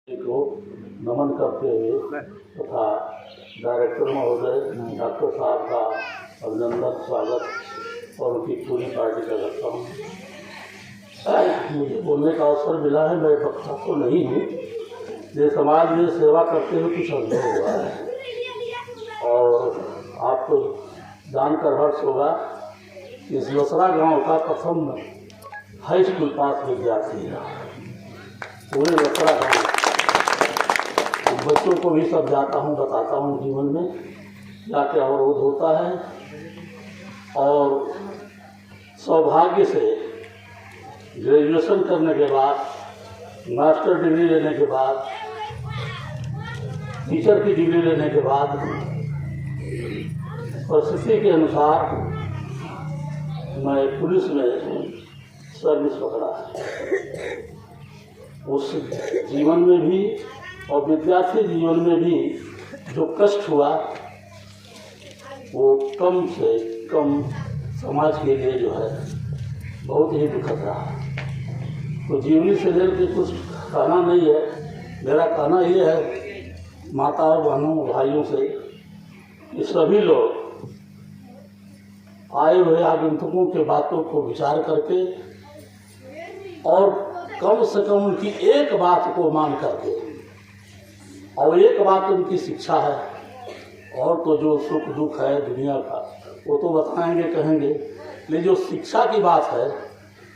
को नमन करते हुए तथा डायरेक्टर महोदय डॉक्टर साहब का अभिनंदन स्वागत और उनकी पूरी पार्टी का करता हूँ। मुझे बोलने का अवसर मिला है, मैं वक्ता तो नहीं हूँ, ये समाज में सेवा करते हुए कुछ अनुभव हुआ है और आपको जानकर हर्ष होगा कि इस लसरा गांव का प्रथम हाई स्कूल पास विद्यार्थी है पूरे लसरा गाँव। बच्चों को भी सब जाता हूँ, बताता हूँ जीवन में क्या क्या अवरोध होता है और सौभाग्य से ग्रेजुएशन करने के बाद, मास्टर डिग्री लेने के बाद, टीचर की डिग्री लेने के बाद परिस्थिति के अनुसार मैं पुलिस में सर्विस पकड़ा है। उस जीवन में भी और विद्यार्थी जीवन में भी जो कष्ट हुआ वो कम से कम समाज के लिए जो है बहुत ही दुखद रहा। तो जीवनी से लेकर कुछ कहना नहीं है, मेरा कहना ये है माता और बहनों भाइयों से कि सभी लोग आए हुए आगंतुकों के बातों को विचार करके और कम से कम उनकी एक बात को मान करके, और एक बात उनकी शिक्षा है, और तो जो सुख दुख है दुनिया का वो तो बताएंगे कहेंगे, लेकिन जो शिक्षा की बात है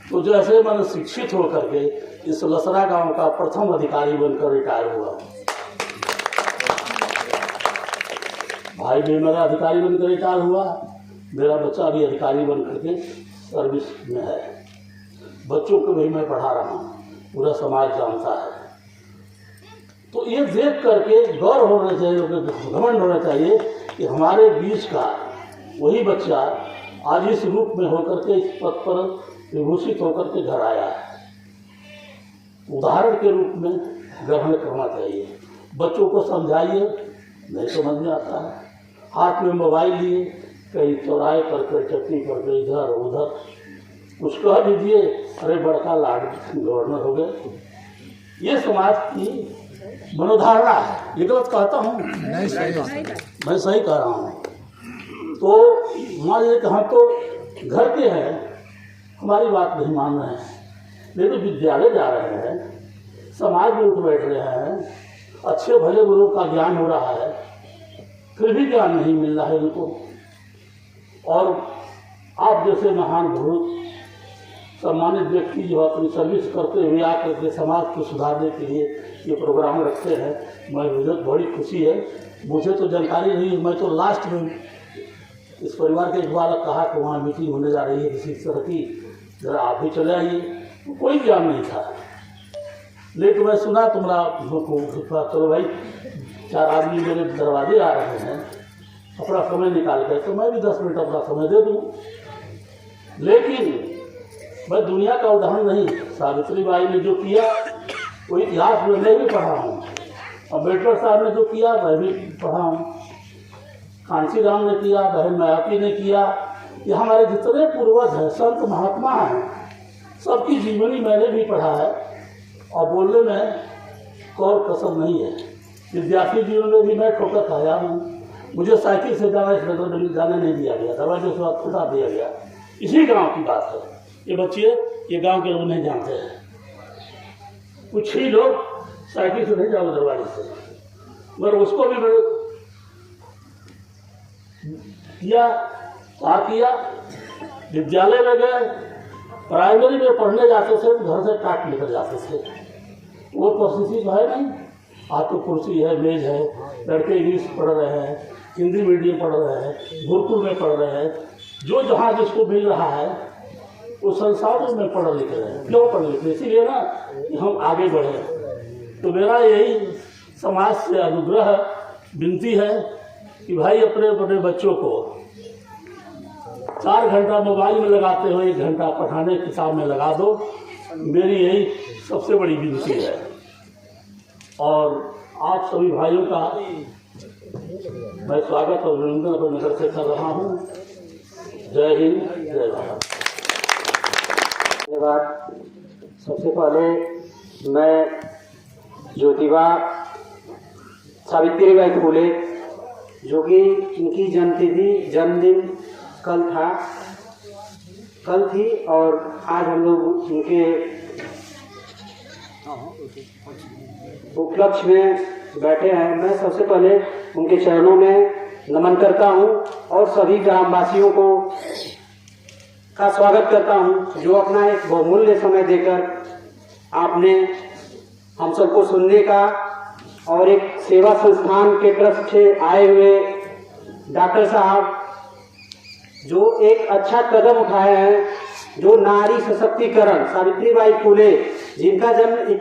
तो जैसे मैंने शिक्षित होकर के इस लसरा गांव का प्रथम अधिकारी बनकर रिटायर हुआ। भाई भी मेरा अधिकारी बनकर रिटायर हुआ, मेरा बच्चा भी अधिकारी बन करके सर्विस में है। बच्चों को भी मैं पढ़ा रहा हूँ, पूरा समाज जानता है। तो ये देख करके गौर होना चाहिए, घमंड होना चाहिए कि हमारे बीच का वही बच्चा आज इस रूप में होकर के इस पद पर विभूषित होकर के घर आया है। उदाहरण के रूप में ग्रहण करना चाहिए। बच्चों को समझाइए, नहीं समझ में आता है, हाथ में मोबाइल लिए कहीं चौराहे पर, कहीं चट्टी पर, कहीं इधर उधर कुछ कह दीजिए, अरे बड़का लाड गवर्नर हो गए। ये समाज की मनोधारणा है। ये गलत कहता हूँ? नहीं, मैं सही कह रहा हूँ। तो मान लीजिए कि हम तो घर के हैं, हमारी बात नहीं मान रहे हैं, लेकिन विद्यालय जा रहे हैं, समाज में उठ बैठ रहे हैं, अच्छे भले गुरु का ज्ञान हो रहा है, फिर भी ज्ञान नहीं मिल रहा है उनको। और आप जैसे महान गुरु सम्मानित व्यक्ति जो अपनी सर्विस करते हुए आकर के समाज को सुधारने के लिए ये प्रोग्राम रखते हैं, मुझे बड़ी खुशी है। मुझे तो जानकारी नहीं, मैं तो लास्ट में इस परिवार के एक बालक कहा कि वहाँ मीटिंग होने जा रही है किसी तरह की, जरा आप भी चले आइए। तो कोई ज्ञान नहीं था, लेकिन मैं सुना तुम्हारा चलो भाई 4 आदमी मेरे दरवाजे आ रहे हैं, अपना समय निकाल कर, तो मैं भी 10 मिनट अपना समय दे दूँ। लेकिन मैं दुनिया का उदाहरण नहीं, सावित्री बाई ने जो किया वो इतिहास में मैं भी पढ़ा हूँ, अम्बेडकर साहब ने जो किया मैं भी पढ़ा हूँ, कांसी राम ने किया, बहन मायावती ने किया। ये हमारे जितने पूर्वज हैं, संत महात्मा हैं, सबकी जीवनी मैंने भी पढ़ा है और बोलने में कोई कसर नहीं है। विद्यार्थी जीवन में भी मैं ठोकर खाया हूँ। मुझे साइकिल से जाना इस नगर में जाने नहीं दिया गया, दरवाजे से खुदा दिया गया। इसी गाँव की बात है। ये बच्चे ये गांव के लोग नहीं जानते हैं, कुछ ही लोग साइकिल से नहीं जाओ दरवाजे से, मगर उसको भी मैंने किया। विद्यालय में गए, प्राइमरी में पढ़ने जाते थे, घर से टाट लेकर जाते थे। वो परिस्थिति तो है नहीं। आज तो कुर्सी है, मेज है, लड़के इंग्लिश पढ़ रहे हैं, हिंदी मीडियम पढ़ रहे हैं, गुरुकुल में पढ़ रहे हैं, जो जहाँ जिसको मिल रहा है वो संसार में पढ़ लिख रहे हैं। क्यों पढ़ लिख रहे? इसीलिए ना कि हम आगे बढ़े। तो मेरा यही समाज से अनुग्रह विनती है कि भाई अपने अपने बच्चों को 4 घंटा मोबाइल में लगाते हो, 1 घंटा पढ़ाने किताब में लगा दो। मेरी यही सबसे बड़ी विनती है। और आप सभी भाइयों का मैं स्वागत और अभिनंदन अपने नगर से कर रहा हूँ। जय हिंद, जय भारत। धन्यवाद। सबसे पहले मैं ज्योतिबा सावित्रीबाई फुले, जो कि इनकी जन्मदिन कल थी और आज हम लोग इनके उपलक्ष्य में बैठे हैं। मैं सबसे पहले उनके चरणों में नमन करता हूं और सभी ग्रामवासियों का स्वागत करता हूं, जो अपना एक बहुमूल्य समय देकर आपने हम सबको सुनने का और एक सेवा संस्थान के तरफ से आए हुए डॉक्टर साहब जो एक अच्छा कदम उठाए हैं, जो नारी सशक्तिकरण, सावित्रीबाई फुले जिनका जन्म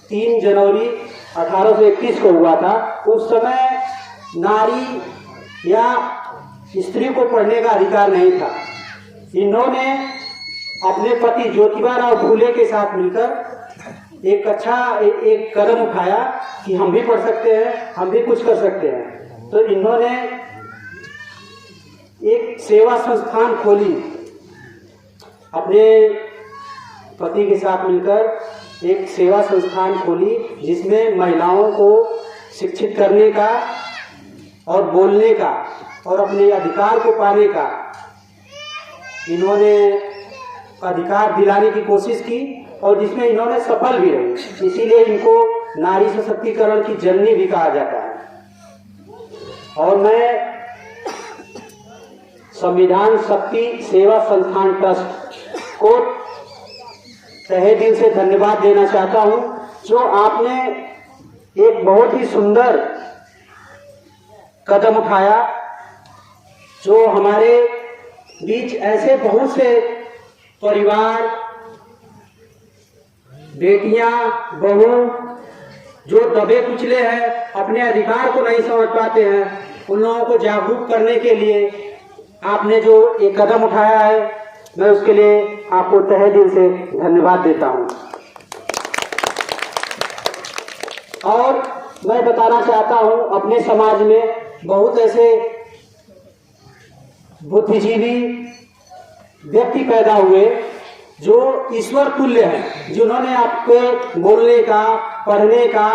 3 जनवरी 1831 को हुआ था। उस समय नारी या स्त्री को पढ़ने का अधिकार नहीं था। इन्होंने अपने पति ज्योतिबा राव फुले के साथ मिलकर एक अच्छा एक कदम उठाया कि हम भी पढ़ सकते हैं, हम भी कुछ कर सकते हैं। तो इन्होंने एक सेवा संस्थान खोली, अपने पति के साथ मिलकर एक सेवा संस्थान खोली, जिसमें महिलाओं को शिक्षित करने का और बोलने का और अपने अधिकार को पाने का इन्होंने अधिकार दिलाने की कोशिश की और जिसमें इन्होंने सफल भी रहे। इसीलिए इनको नारी सशक्तिकरण की जननी भी कहा जाता है। और मैं संविधान शक्ति सेवा संस्थान ट्रस्ट को तहे दिल से धन्यवाद देना चाहता हूं, जो आपने एक बहुत ही सुंदर कदम उठाया, जो हमारे बीच ऐसे बहुत से परिवार, बेटियां, बहू जो दबे कुचले हैं, अपने अधिकार को नहीं समझ पाते हैं, उन लोगों को जागरूक करने के लिए आपने जो एक कदम उठाया है, मैं उसके लिए आपको तहे दिल से धन्यवाद देता हूं। और मैं बताना चाहता हूं, अपने समाज में बहुत ऐसे बुद्धिजीवी व्यक्ति पैदा हुए जो ईश्वर तुल्य हैं, जिन्होंने आपको बोलने का, पढ़ने का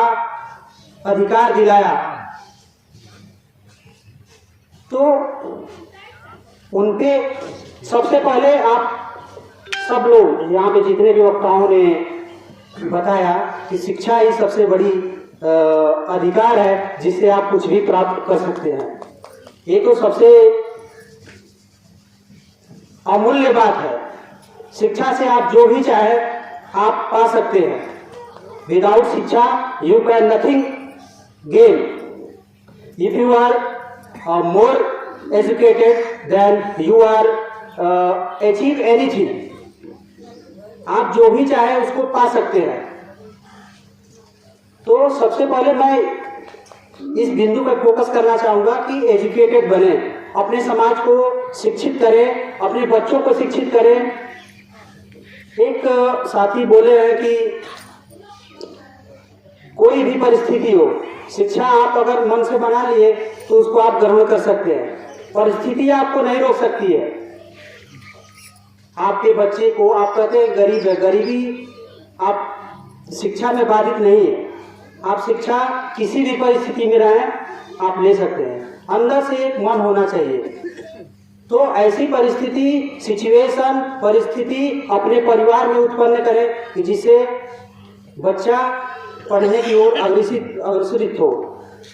अधिकार दिलाया। तो उनके सबसे पहले आप सब लोग यहाँ पे जितने भी वक्ताओं ने बताया कि शिक्षा ही सबसे बड़ी अधिकार है जिससे आप कुछ भी प्राप्त कर सकते हैं। ये तो सबसे अमूल्य बात है। शिक्षा से आप जो भी चाहे आप पा सकते हैं। Without shiksha you can nothing gain. If you are more educated then you are achieve anything. आप जो भी चाहे उसको पा सकते हैं। तो सबसे पहले मैं इस बिंदु पर फोकस करना चाहूंगा कि एजुकेटेड बने, अपने समाज को शिक्षित करें, अपने बच्चों को शिक्षित करें। एक साथी बोले हैं कि कोई भी परिस्थिति हो, शिक्षा आप अगर मन से बना लिए तो उसको आप ग्रहण कर सकते हैं। परिस्थिति आपको नहीं रोक सकती है। आपके बच्चे को आप कहते हैं गरीब है, गरीबी आप शिक्षा में बाधित नहीं है। आप शिक्षा किसी भी परिस्थिति में रहें आप ले सकते हैं। अंदर से एक मन होना चाहिए। तो ऐसी परिस्थिति अपने परिवार में उत्पन्न करें कि जिससे बच्चा पढ़ने की ओर अग्रसित हो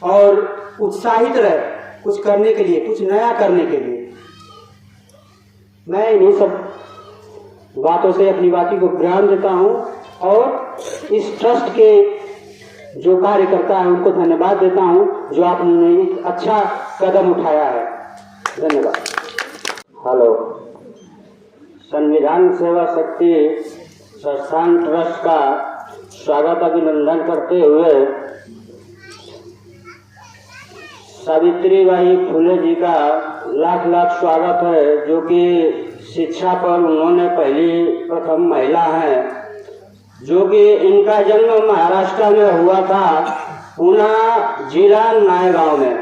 और उत्साहित रहे कुछ करने के लिए, कुछ नया करने के लिए। मैं इन्हीं सब बातों से अपनी बातों को ज्ञान देता हूं और इस ट्रस्ट के जो कार्यकर्ता है उनको धन्यवाद देता हूं, जो आपने एक अच्छा कदम उठाया है। धन्यवाद। हेलो, संविधान सेवा शक्ति संस्थान ट्रस्ट का स्वागत अभिनंदन करते हुए सावित्रीबाई फुले जी का लाख लाख स्वागत है, जो कि शिक्षा पर उन्होंने पहली प्रथम महिला है, जो कि इनका जन्म महाराष्ट्र में हुआ था, पूना जिला नायगांव में,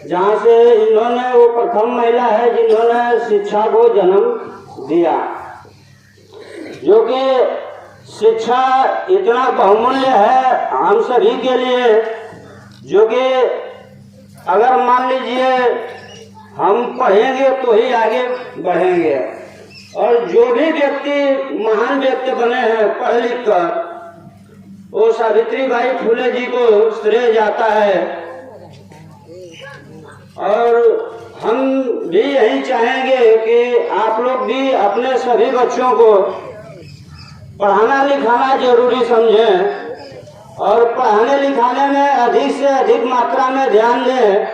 जहाँ से इन्होंने वो प्रथम महिला है जिन्होंने शिक्षा को जन्म दिया, जो कि शिक्षा इतना बहुमूल्य है हम सभी के लिए, जो कि अगर मान लीजिए हम पढ़ेंगे तो ही आगे बढ़ेंगे। और जो भी व्यक्ति महान व्यक्ति बने हैं पढ़ लिख कर, वो सावित्रीबाई फुले जी को श्रेय जाता है। और हम भी यही चाहेंगे कि आप लोग भी अपने सभी बच्चों को पढ़ाना लिखाना जरूरी समझें और पढ़ाने लिखाने में अधिक से अधिक मात्रा में ध्यान दें,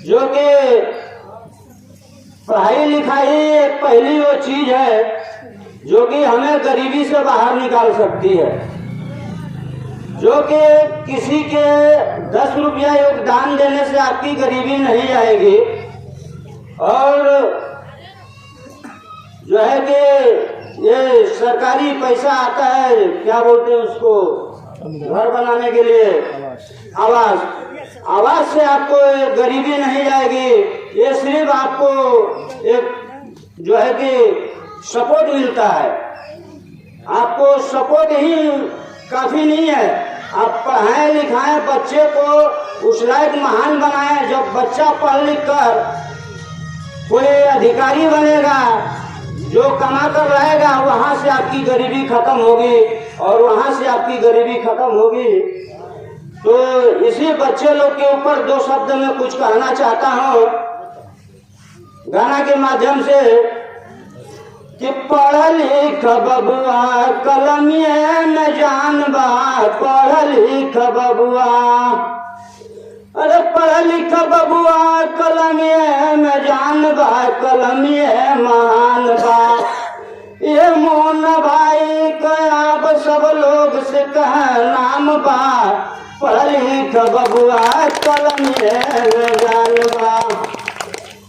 जो कि पढ़ाई लिखाई एक पहली वो चीज है जो कि हमें गरीबी से बाहर निकाल सकती है। जो कि किसी के 10 रुपया योगदान देने से आपकी गरीबी नहीं जाएगी। और जो है कि ये सरकारी पैसा आता है, क्या बोलते हैं उसको, घर बनाने के लिए आवास से आपको गरीबी नहीं जाएगी। ये सिर्फ आपको एक जो है कि सपोर्ट मिलता है। आपको सपोर्ट ही काफी नहीं है, आप पढ़ाएं लिखाएं बच्चे को, उस लायक महान बनाएं। जब बच्चा पढ़ लिख कर कोई अधिकारी बनेगा, जो कमा कर रहेगा, वहां से आपकी गरीबी खत्म होगी। और वहां से आपकी गरीबी खत्म होगी तो इसी बच्चे लोग के ऊपर 2 शब्द में कुछ कहना चाहता हूँ गाना के माध्यम से कि पढ़ लिख बबुआ कलमिए में जानबा, पढ़ लिख बबुआ, अरे पढ़ लिख बबुआ कलमिए में जानबा, कलमिए महान बा। ये मोहन भाई कयाब सब लोग से कह नाम बा, पढ़ लिख बबुआ कलमिए में जानबा।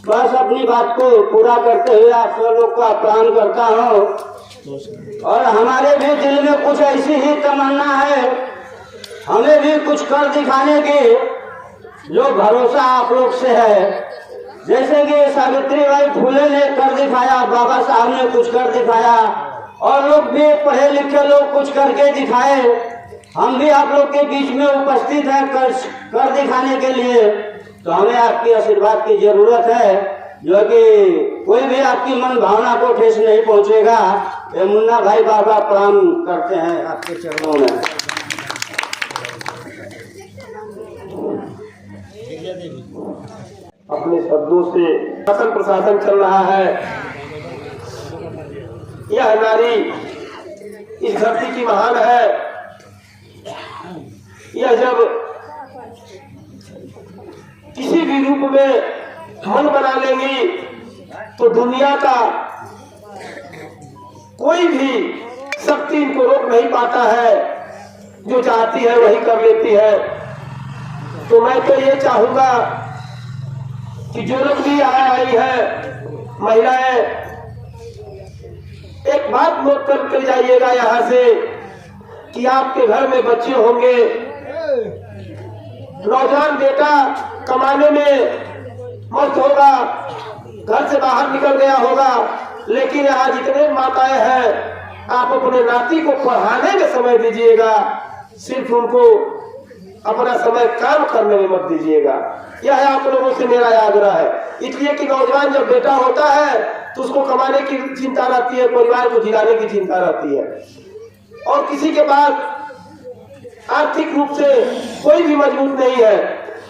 बस अपनी बात को पूरा करते हुए आप सब लोग का प्राण करता हूँ। और हमारे भी दिल में कुछ ऐसी ही तमन्ना है, हमें भी कुछ कर दिखाने की, जो भरोसा आप लोग से है। जैसे कि सावित्रीबाई फुले ने कर दिखाया, बाबा साहब ने कुछ कर दिखाया, और लोग भी पढ़े लिखे लोग कुछ करके दिखाए। हम भी आप लोग के बीच में उपस्थित हैं कर दिखाने के लिए। तो हमें आपकी आशीर्वाद की जरूरत है, जो कि कोई भी आपकी मन भावना को ठेस नहीं पहुंचेगा। ये मुन्ना भाई बाबा प्रणाम करते हैं आपके चरणों में। अपने शब्दों से शासन प्रशासन चल रहा है। यह नारी इस धरती की महान है। यह जब किसी भी रूप में मन बना लेंगी तो दुनिया का कोई भी शक्ति इनको रोक नहीं पाता है। जो चाहती है वही कर लेती है। तो मैं तो ये चाहूंगा कि जो लोग भी आई है महिलाएं, एक बात नोट करके जाइएगा यहाँ से कि आपके घर में बच्चे होंगे, नौजवान बेटा कमाने में मस्त होगा, घर से बाहर निकल गया होगा, लेकिन यहाँ जितने माताएं हैं आप अपने नाती को पढ़ाने में समय दीजिएगा, सिर्फ उनको अपना समय काम करने में मत दीजिएगा। यह आप लोगों से मेरा आग्रह है। इसलिए कि नौजवान जब बेटा होता है तो उसको कमाने की चिंता रहती है, परिवार को जिलाने की चिंता रहती है, और किसी के पास आर्थिक रूप से कोई भी मजबूत नहीं है।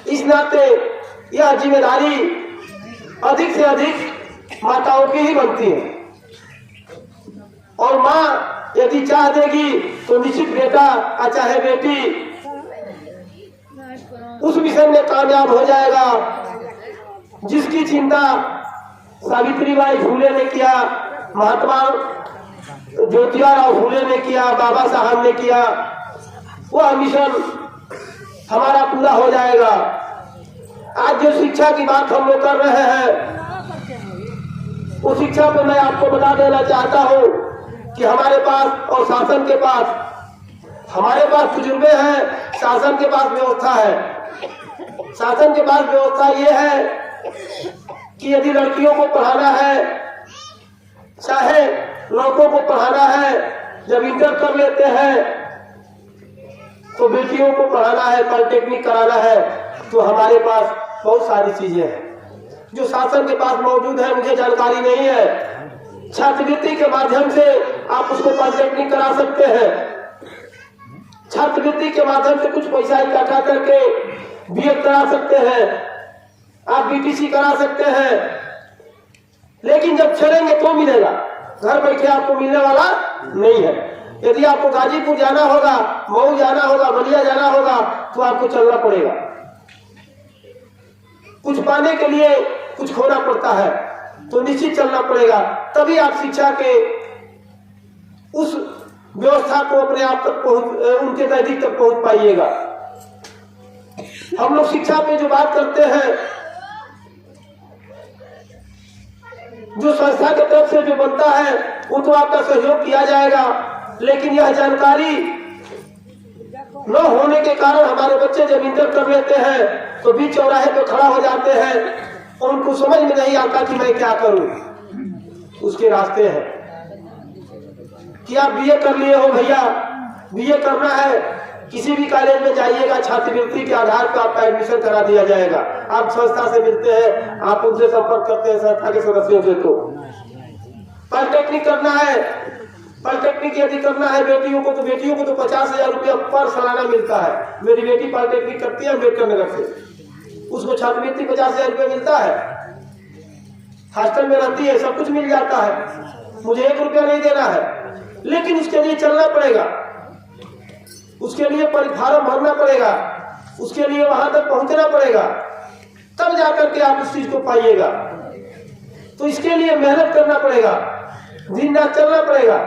इस नाते यह जिम्मेदारी अधिक से अधिक माताओं की ही बनती है। और माँ यदि चाह देगी तो निश्चित बेटा चाहे बेटी उस विषय में कामयाब हो जाएगा। जिसकी चिंता सावित्रीबाई फुले ने किया, महात्मा ज्योतिराव फुले ने किया, बाबा साहब ने किया, वह मिशन हमारा पूरा हो जाएगा। आज जो शिक्षा की बात हम लोग कर रहे हैं, उस शिक्षा को मैं आपको बता देना चाहता हूँ कि हमारे पास और शासन के पास, हमारे पास तजुर्बे हैं, शासन के पास व्यवस्था है। शासन के पास व्यवस्था ये है कि यदि लड़कियों को पढ़ाना है, चाहे लड़कों को पढ़ाना है, जब इंटर कर लेते हैं तो बेटियों को पढ़ाना है, पॉलिटेक्निक कराना है, तो हमारे पास बहुत सारी चीजें हैं जो शासन के पास मौजूद है, मुझे जानकारी नहीं है। छात्रवृत्ति के माध्यम से आप उसको पॉलिटेक्निक करा सकते हैं, छात्रवृत्ति के माध्यम से कुछ पैसा इकट्ठा करके बीएड करा सकते हैं, आप बीटीसी करा सकते हैं। लेकिन जब चलेंगे तो मिलेगा, घर बैठे आपको मिलने वाला नहीं है। यदि आपको गाजीपुर जाना होगा, मऊ जाना होगा, बलिया जाना होगा, तो आपको चलना पड़ेगा। कुछ पाने के लिए कुछ खोना पड़ता है, तो निश्चित चलना पड़ेगा, तभी आप शिक्षा के उस व्यवस्था को अपने आप तक उनके नजदीक तक पहुंच पाइएगा। हम लोग शिक्षा पे जो बात करते हैं, जो संस्था की तरफ से जो बनता है वो तो आपका सहयोग किया जाएगा, लेकिन यह जानकारी न होने के कारण हमारे बच्चे जब इंटर कर लेते हैं तो बीच चौराहे पे खड़ा हो जाते हैं और उनको समझ में नहीं आता कि मैं क्या करूं। उसके रास्ते हैं कि आप बीए कर लिए हो भैया, बीए करना है, किसी भी कॉलेज में जाइएगा, छात्रवृत्ति के आधार पर आपका एडमिशन करा दिया जाएगा। आप संस्था से मिलते हैं, आप उनसे संपर्क करते हैं, संस्था के सदस्यों से। तो पॉलिटेक्निक करना है, पॉलिटेक्निक यदि करना है बेटियों को, तो बेटियों को तो 50,000 रुपया पर सालाना मिलता है। मेरी बेटी पॉलिटेक्निक करती है अम्बेडकर नगर से, उसको छात्रवृत्ति 50,000 रुपया मिलता है, हॉस्टल में रहती है, सब कुछ मिल जाता है, मुझे 1 रुपया नहीं देना है। लेकिन उसके लिए चलना पड़ेगा, उसके लिए फॉर्म भरना पड़ेगा, उसके लिए वहां तक पहुंचना पड़ेगा, तब जाकर के आप उस चीज को पाइएगा। तो इसके लिए मेहनत करना पड़ेगा, दिन रात चलना पड़ेगा।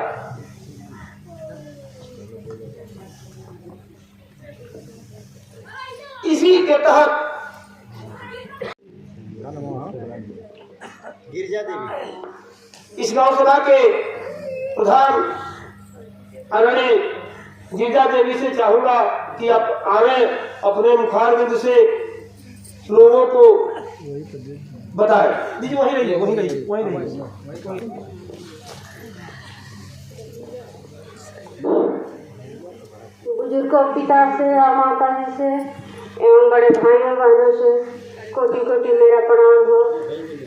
इसी के तहत गिरजा देवी इस गांव सभा के प्रधान आदरणीय गिरजा देवी से चाहूंगा कि आप आए, अपने मुखारबिंद से लोगों को बताएं। दीजिए वहीं रहिए, वहीं रहिए, वहीं रहिए। बुजुर्गों, पिता से और माता जी से एवं बड़े भाइयों बहनों से कोटि कोटि मेरा प्रणाम हो।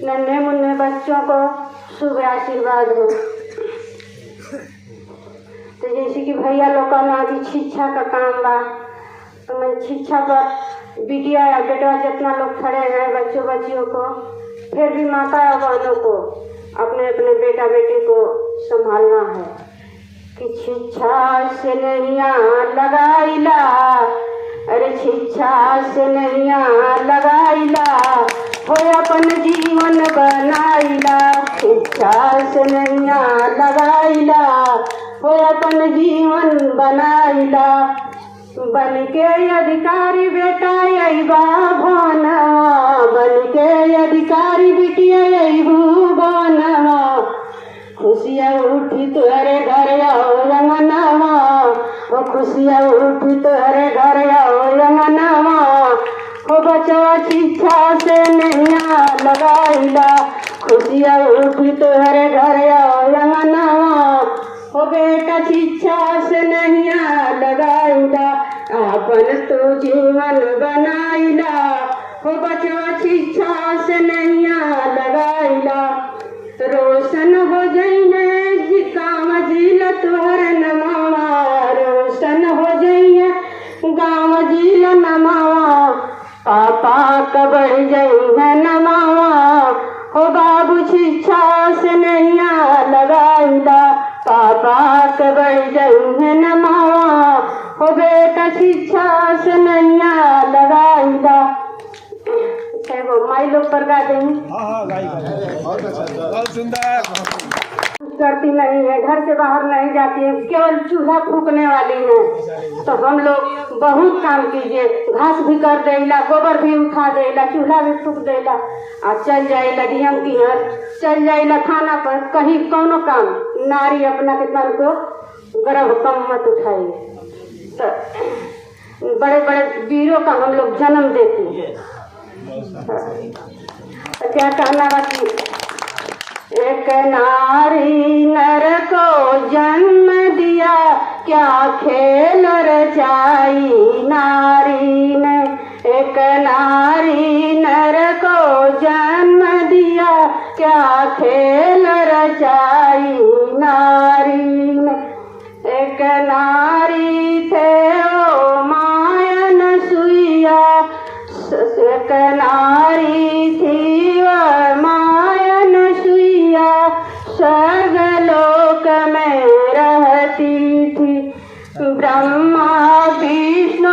नन्हे मुन्ने बच्चों को शुभ आशीर्वाद हो। तो जैसे कि भैया लोग का ना कि शिक्षा का काम बा, तो मैं शिक्षा पर बिटिया या बेटा जितना लोग खड़े हैं, बच्चों बच्चियों को, फिर भी माता और बहनों को, अपने अपने बेटा बेटी को संभालना है कि शिक्षा से नैया लगाइला, अरे शिक्षा से नैया लगाइला, हो अपन जीवन बनाइला, शिक्षा से नैया लगाइला, हो अपन जीवन बनाइला। बन के अधिकारी बेटा यही बनवा, बन के अधिकारी बिटिया यही बनवा, खुशियाँ उठी तुहरे घर आओ रंगनवा, ओ खुशियाँ उठी तुहरे घर आओ रंगनवा, ओ बचवा शिक्षा से नैया लगाइला, खुशियाँ उठी तुहरे घर आओ रंगनवा, ओ बेटा शिक्षा से नैया लगाइला, अपन तो जीवन बनाइला, ओ बचवा शिक्षा से नैया लगाइला। रोशन हो जाइए गाँव जिला तुहर नमावा, रोशन हो जाइए गाँव जिला नमावा, पापा कबड़ जाइए नमावा, हो बाबू शिक्षा से नैया लगाइला, पापा कबड़ जाइए नमावा, हो बेटा शिक्षा से नैया लगाइला। वो माई लोग पर गा देंगे। बहुत सुंदर। करती नहीं है, घर से बाहर नहीं जाती है, केवल चूल्हा फूकने वाली है। तो हम लोग बहुत काम कीजिए, घास भी कर देला, गोबर भी उठा देला, चूल्हा भी फूक देला, और चल जाएला डीएम की घर, चल जाएला थाना पर, कहीं कोनो काम नारी अपना के तन को गर्व कम मत उठाइए। तो बड़े बड़े वीरों का हम लोग जन्म देते हैं। तो क्या कहना बाकी, एक नारी नर को जन्म दिया, क्या खेल रचाई नारी ने, एक नारी नर को जन्म दिया, क्या खेल रचाई नारी ने। एक नारी थे ओ मायन सुइया, एक नारी थी वह मायन सुइया, स्वर्गलोक में रहती थी। ब्रह्मा विष्णु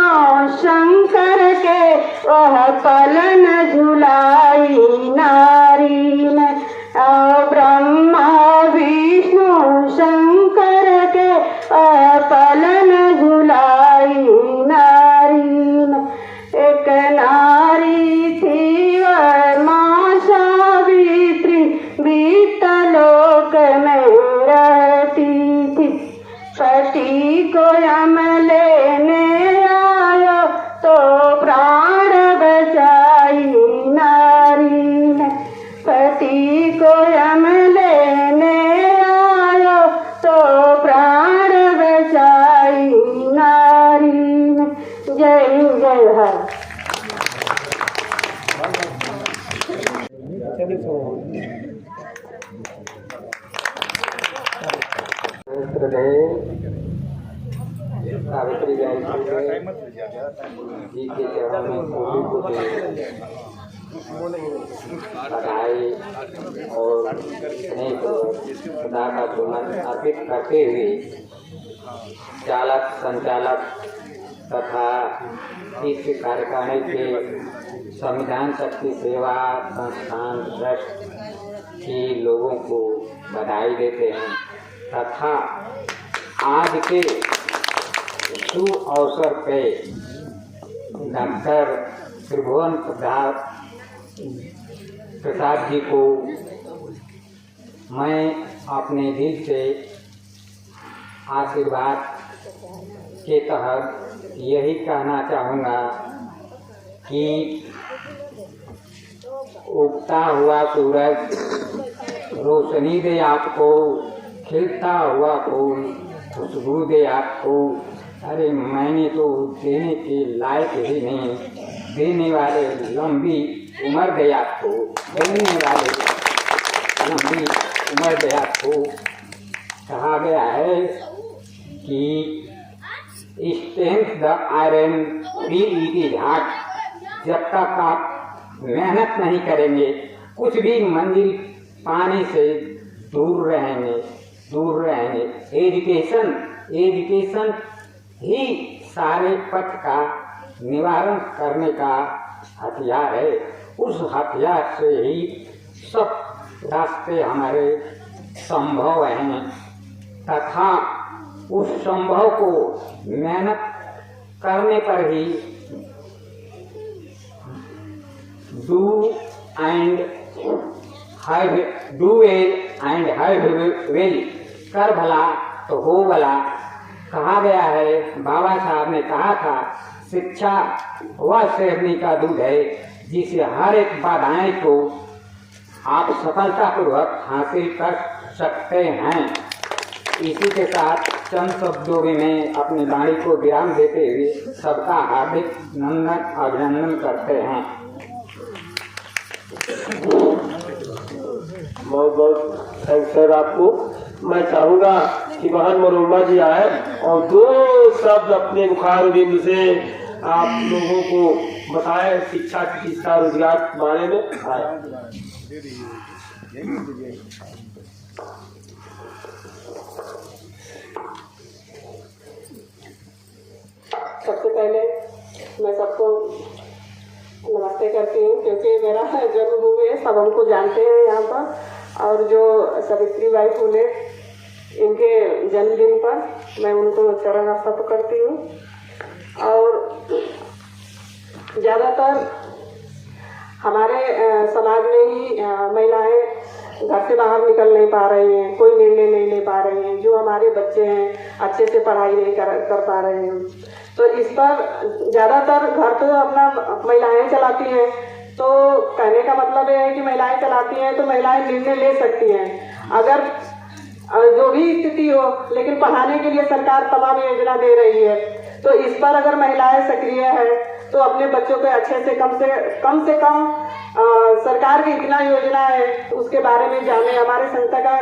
शंकर के वह पलन झुलाई नारी ने। ब्रह्मा विष्णु शंकर के पलन झुलाई नारी ने। एक नारी थी वह माँ सावित्री, बीतलोक में रहती थी। पति को यम लेने आयो तो प्राण बचाई नारी ने। पति को यम लेने आयो तो प्राण बचाई नारी ने। जय जय भारत। सावित्री जी के चरणों में बधाई और स्नेह को खुदा का सुमन अर्पित करते हुए चालक संचालक तथा इस कार्यकारिणी के संविधान शक्ति सेवा संस्थान ट्रस्ट के लोगों को बधाई देते हैं तथा आज के शुभ अवसर पे डॉक्टर त्रिभुवन प्रसाद जी को मैं अपने दिल से आशीर्वाद के तहत यही कहना चाहूँगा कि उगता हुआ सूरज रोशनी दे आपको, खिलता हुआ फूल खुशबू दे आपको। अरे मैंने तो देने के लायक ही नहीं, देने वाले लंबी उम्र दे आपको, देने वाले लंबी उम्र दे आपको। कहा गया है कि strength the iron will it is heart. जब तक आप मेहनत नहीं करेंगे कुछ भी मंजिल पाने से दूर रहेंगे। एजुकेशन ही सारे पथ का निवारण करने का हथियार है। उस हथियार से ही सब रास्ते हमारे संभव हैं तथा उस संभव को मेहनत करने पर ही do well and have well, कर भला तो हो भला। कहा गया है, बाबा साहब ने कहा था, शिक्षा वह शेरनी का दूध है जिसे हर एक बाधाएं को आप सफलतापूर्वक हासिल कर सकते हैं। इसी के साथ चंद शब्दों में मैं अपनी वाणी को विराम देते हुए सबका हार्दिक अभिनंदन करते हैं। बहुत बहुत थैंक्स सर आपको। मैं चाहूँगा कि बहन मनोरमा जी आए और दो शब्द अपने मुखार बिंदु से आप लोगों को बताएं शिक्षा चिकित्सा रोजगार के बारे में। आए सबसे पहले मैं सबको नमस्ते करती हूँ क्योंकि मेरा जन्मभूमि है, सब हमको जानते हैं यहाँ पर। और जो सावित्रीबाई फुले इनके जन्मदिन पर मैं उनको चरण स्पर्श करती हूँ। और ज़्यादातर हमारे समाज में ही महिलाएं घर से बाहर निकल नहीं पा रही हैं, कोई निर्णय नहीं ले पा रही हैं। जो हमारे बच्चे हैं अच्छे से पढ़ाई नहीं कर पा रहे हैं। तो इस पर ज़्यादातर घर तो अपना महिलाएं चलाती हैं। तो कहने का मतलब ये है कि महिलाएं चलाती हैं तो महिलाएं निर्णय ले सकती हैं। अगर जो भी स्थिति हो, लेकिन पढ़ाने के लिए सरकार तमाम योजना दे रही है। तो इस पर अगर महिलाएं सक्रिय है तो अपने बच्चों पे अच्छे से कम सरकार की इतना योजना है उसके बारे में जाने। हमारे संस्था का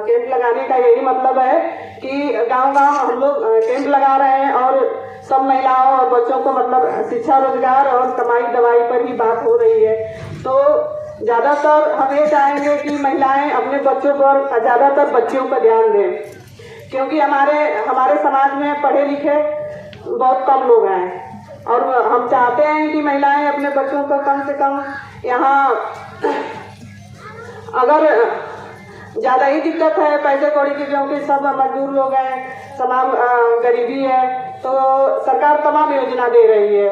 कैंप लगाने का यही मतलब है कि गांव-गांव हम लोग कैंप लगा रहे हैं और सब महिलाओं और बच्चों को मतलब शिक्षा, रोजगार और कमाई दवाई पर ही बात हो रही है। तो ज्यादातर हम ये चाहेंगे कि महिलाएं अपने बच्चों पर, ज्यादातर बच्चियों पर ध्यान दें, क्योंकि हमारे समाज में पढ़े लिखे बहुत कम लोग हैं और हम चाहते हैं कि महिलाएं अपने बच्चों को कम से कम यहाँ, अगर ज्यादा ही दिक्कत है पैसे कौड़ी की, क्योंकि सब मजदूर लोग हैं, तमाम गरीबी है, तो सरकार तमाम योजना दे रही है।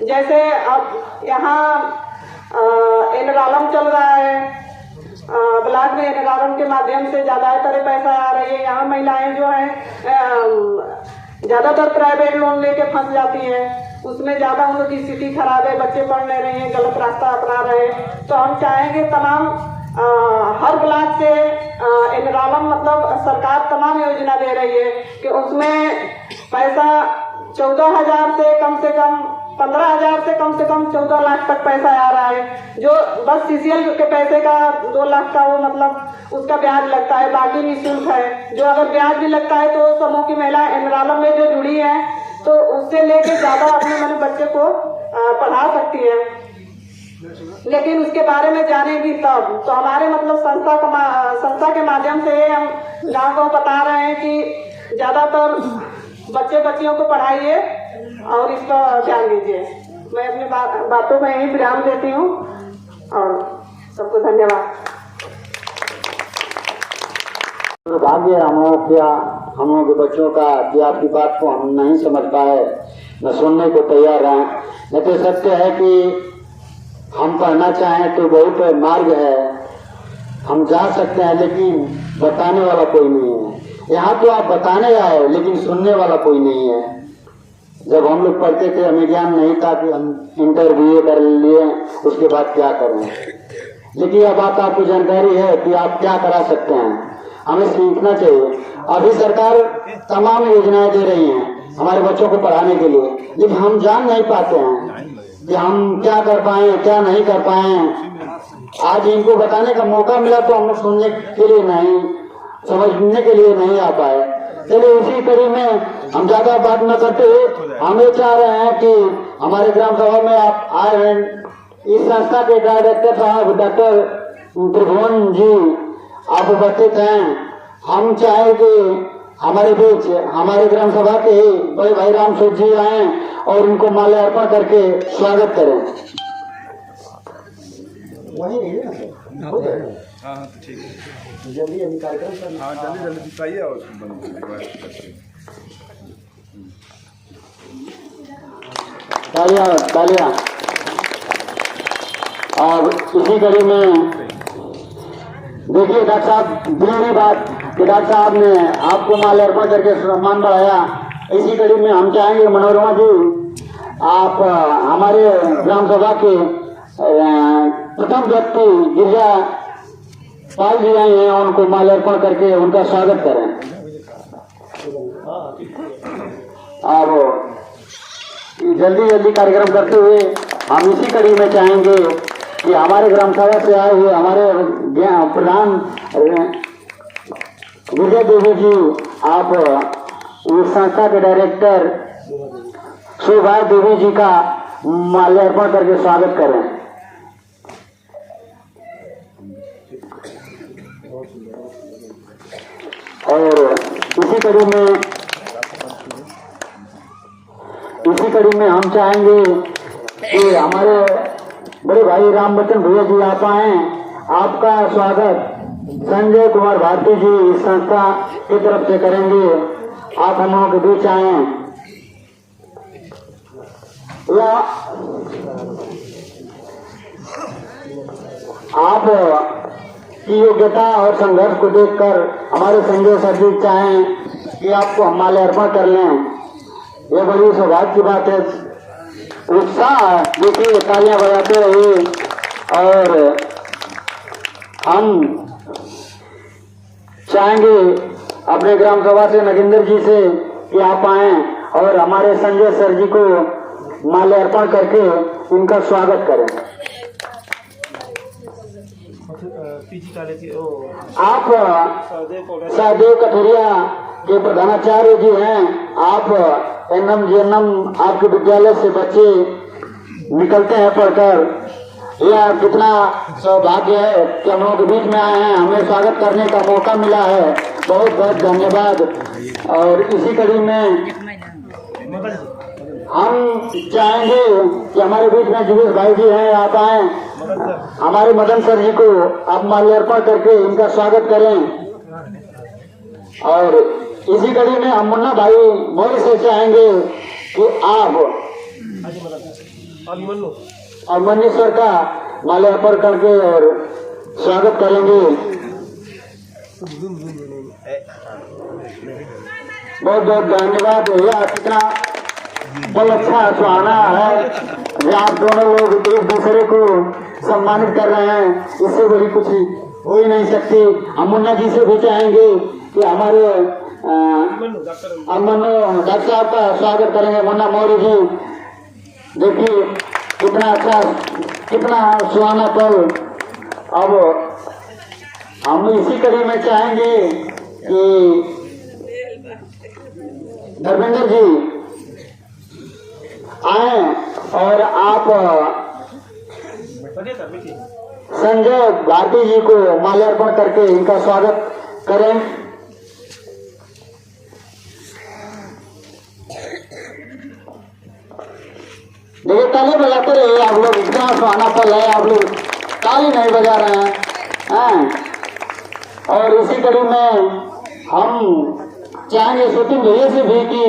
जैसे अब यहाँ एनरालम चल रहा है, ब्लॉक में एनरालम के माध्यम से ज्यादातर पैसा आ रही है। यहाँ महिलाएं जो है ज्यादातर प्राइवेट लोन लेके फंस जाती हैं, उसमें ज्यादा उन लोग की स्थिति खराब है, बच्चे पढ़ नहीं रहे हैं, गलत रास्ता अपना रहे हैं। तो हम चाहेंगे तमाम हर ब्लॉक से एनरालम मतलब सरकार तमाम योजना दे रही है कि उसमें पैसा 14,000 से कम 15,000 से कम 14 लाख तक पैसा आ रहा है। जो बस सीसीएल के पैसे का 2 लाख का वो मतलब उसका ब्याज लगता है, बाकी निःशुल्क है। जो अगर ब्याज भी लगता है तो समूह की महिला एनरालम में जो जुड़ी है तो उससे लेके ज्यादा अपने बच्चे को पढ़ा सकती है, लेकिन उसके बारे में जानेगी तब। तो हमारे मतलब संस्था के माध्यम से हम गाँव को बता रहे हैं कि ज्यादातर बच्चे बच्चियों को पढ़ाइए और इस पर ध्यान दीजिए। मैं अपनी बातों में यही विराम देती हूँ और सबको धन्यवाद। दुर्भाग्य हम लोगों के बच्चों का कि आपकी बात को हम नहीं समझ पाए, न सुनने को तैयार हैं। नहीं तो सत्य है कि हम पढ़ना चाहें तो बहुत मार्ग है, हम जा सकते हैं, लेकिन बताने वाला कोई नहीं है। यहाँ तो आप बताने आए लेकिन सुनने वाला कोई नहीं है। जब हम लोग पढ़ते थे हमें ज्ञान नहीं था कि हम इंटरव्यू कर लिए उसके बाद क्या करें, लेकिन अब आपको जानकारी है कि आप क्या करा सकते हैं। हमें सीखना चाहिए। अभी सरकार तमाम योजनाएं दे रही हैं हमारे बच्चों को पढ़ाने के लिए, लेकिन हम जान नहीं पाते हैं कि हम क्या कर पाए क्या नहीं कर पाए। आज इनको बताने का मौका मिला तो हम लोग सुनने के लिए नहीं, समझने के लिए नहीं आ पाए। चलिए इसी कड़ी में हम ज्यादा बात न करते हुए हम ये चाह रहे हैं कि हमारे ग्राम सभा में आप आए हैं, इस संस्था के डायरेक्टर साहब डॉक्टर त्रिभुवन जी आप उपस्थित हैं। हम चाहे कि हमारे बीच हमारे ग्राम सभा के ही बड़े भाई राम सूद जी आए और उनको माल्यार्पण करके स्वागत करें। हाँ ठीक है, जल्दी कार्यक्रम, हाँ जल्दी दिखाइए और तालियां। और इसी कड़ी में देखिए डॉक्टर साहब, दूसरी बात कि डॉक्टर साहब ने आपको माल्यार्पण करके सम्मान बढ़ाया। इसी कड़ी में हम चाहेंगे मनोरमा जी, आप हमारे ग्राम सभा के प्रथम व्यक्ति गिरिजा पाल जी आए हैं, उनको माल्यार्पण करके उनका स्वागत करें। और जल्दी कार्यक्रम करते हुए हम इसी कड़ी में चाहेंगे कि हमारे ग्राम सभा से आए हुए हमारे प्रधान विजय देवी जी, आप इस संस्था के डायरेक्टर सुभाष देवी जी का माल्यार्पण करके स्वागत करें। और इसी कड़ी में हम चाहेंगे कि हमारे बड़े भाई रामबच्चन भैया जी आप आए, आपका स्वागत संजय कुमार भारती जी इस संस्था की तरफ से करेंगे। आप हम लोगों के बीच आए। आप की योग्यता और संघर्ष को देखकर हमारे संजय सर जी चाहें कि आपको हम माल्यार्पण कर लें, ये बड़ी सौभाग्य की बात है। उत्साह देखिए, तालियां बजाते रहिए। और हम चाहेंगे अपने ग्राम सभा से नगेंद्र जी से कि आप आए और हमारे संजय सर जी को माल्यार्पण करके उनका स्वागत करें। आप सहदेव कठेरिया के प्रधानाचार्य जी हैं। आप एनएम जीएनएम आपके विद्यालय से बच्चे निकलते हैं पढ़कर। यह कितना सौभाग्य है कि हम लोग के बीच में आए हैं, हमें स्वागत करने का मौका मिला है। बहुत बहुत धन्यवाद। और इसी कड़ी में हम चाहेंगे कि हमारे बीच में जुगेश भाई जी हैं, आप आए, हमारे मदन सर जी को आप माल्यार्पण करके इनका स्वागत करें। और इसी कड़ी में हम मुन्ना भाई मोदी से चाहेंगे कि आप अभिमन्यु का माल्यार्पण करके और स्वागत करेंगे। बहुत बहुत धन्यवाद। यह कितना बहुत अच्छा सुहाना है कि आप दोनों लोग एक दूसरे को सम्मानित कर रहे हैं। इससे बड़ी कुछ हो ही नहीं सकती। हम मुन्ना जी से भी चाहेंगे कि हमारे अमनो डॉक्टर साहब का स्वागत करेंगे। मुन्ना मौर्य जी, देखिए कितना अच्छा, कितना सुहाना पल। अब हम इसी कड़ी में चाहेंगे कि धर्मेंद्र जी आए और आप संजय भारती जी को माल्यार्पण करके इनका स्वागत करें। देखिए ताली बजाते रहिए आप लोग, इतना सुहाना पल है, आप लोग ताली नहीं बजा रहे हैं। और इसी कड़ी में हम चाहेंगे शूटिंग भैया से भी कि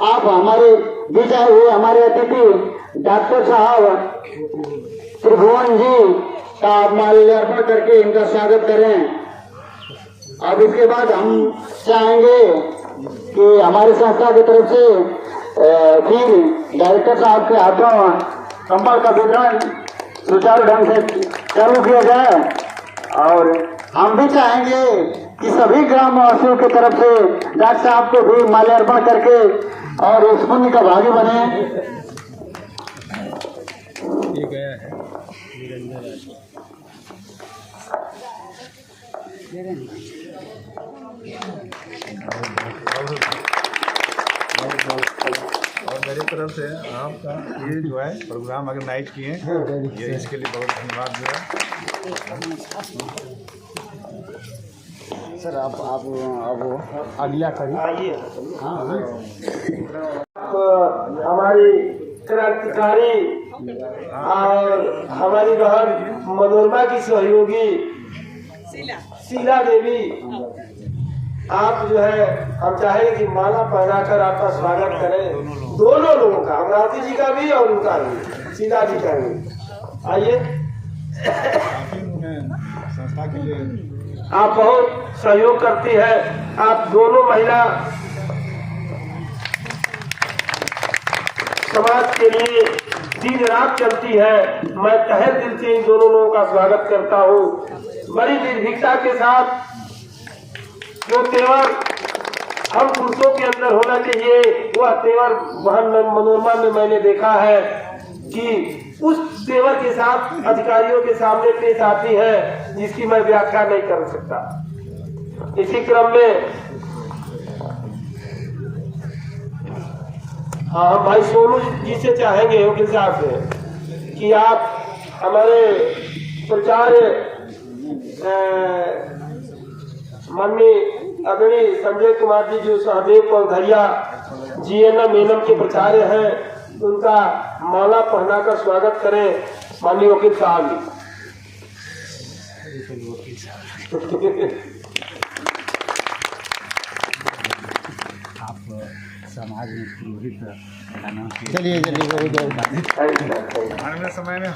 आप हमारे बीच आए हुए हमारे अतिथि डॉक्टर साहब त्रिभुवन जी का माल्यार्पण करके इनका स्वागत करें। अब इसके बाद हम चाहेंगे कि हमारी संस्था की तरफ से फिर डायरेक्टर साहब के हाथों कंबल का वितरण सुचारू ढंग से चालू किया जाए। और हम भी चाहेंगे कि सभी ग्रामवासियों की तरफ से डॉक्टर साहब को भी माल्यार्पण करके और इस पुण्य का भागी बने। ये गया है और मेरी तरफ से आपका ये जो है प्रोग्राम अगर नाइट किए ये इसके लिए बहुत धन्यवाद जो है। सर आप अगला करिए। आइए हमारी क्रांतिकारी और हमारी बहन मनोरमा की सहयोगी शीला देवी, आप जो है हम चाहेंगे कि माला पहनाकर आपका स्वागत करें। दोनों लोगों का, अमरावती जी का भी और उनका भी, शीला जी का भी। आइए। संस्था के लिए आप बहुत सहयोग करती है। आप दोनों महिला समाज के लिए दिन रात चलती है। मैं तहे दिल से इन दोनों लोगों का स्वागत करता हूँ। बड़ी निर्भीकता के साथ जो तेवर हम पुरुषों के अंदर होना चाहिए, वह तेवर बहन मनोरमा में मैंने देखा है कि उस तेवर के साथ अधिकारियों के सामने पेश आती है, जिसकी मैं व्याख्या नहीं कर सकता। इसी क्रम में हाँ, हम भाई सोनू जी से चाहेंगे, वकील साहब से, कि आप हमारे प्रचार्य माननीय आदरणीय संजय कुमार जी जो सहदेव पौधरिया जीएनएम एनएम के प्रचार्य हैं, उनका माला पहनाकर स्वागत करें। माननीय वकील साहब जी। आप समाज में पुरोहित का नाम चलिए आने वाले समय में